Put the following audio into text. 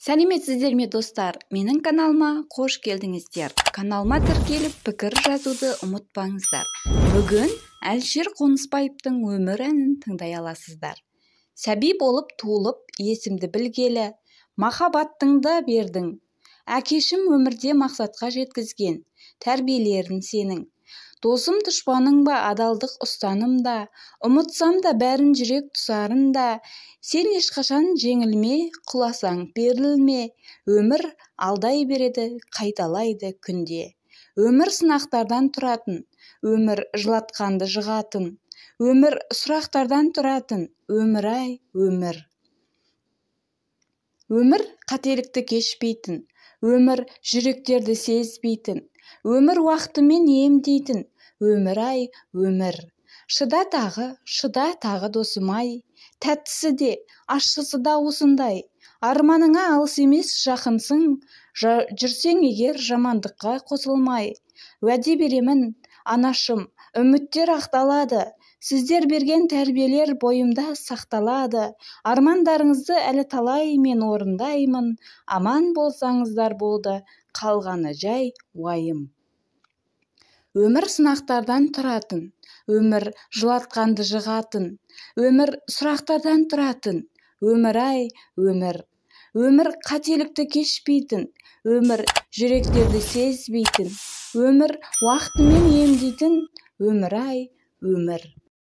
Сәлеметсіздер ме достар, менің каналыма қош келдіңіздер. Каналыма тіркеліп пікір жазуды ұмытпаңыздар. Бүгін Әлішер Қонысбаевтың өмір әнін тыңдай аласыздар. Сәби болып туылып, есімді білгелі, махаббаттыңды бердің. Әкешім өмірде мақсатқа жеткізген, тәрбиелерін сенің. Досым дұшпаның ба, адалдық ұстаным да, ұмытсам да бәрін жүрек тұсарын да, сен ешқашан жеңілме, құласаң берілме, өмір алдай береді, қайталайды күнде. Өмір сынақтардан тұратын, өмір жылатқанды жығатын, өмір сұрақтардан тұратын, өмір-ай, өмір. Өмір қателікті кешпейтін, өмір жүректерді сезбейтін, өмір уақытымен емдейтін, өмір-ай, өмір. Шыда тағы досым-ай, тәттісі де, ащысы да осындай. Арманыңа алыс емес жақынсың, жүрсең егер жамандыққа қосылмай. Уәде беремін, анашым, үміттер ақталады, сіздер берген тәрбиелер бойымда сақталады. Армандарыңызды әлі талай мен орындаймын, аман болсаңыздар болды, қалғаны жай уайым. Өмір сынақтардан тұратын, өмір жылатқанды жығатын, өмір сұрақтардан тұратын, өмір-ай, өмір. Өмір қателікті кешпейтін, өмір жүректерді сезбейтін, өмір уақытымен емдейтін, өмір-ай, өмір.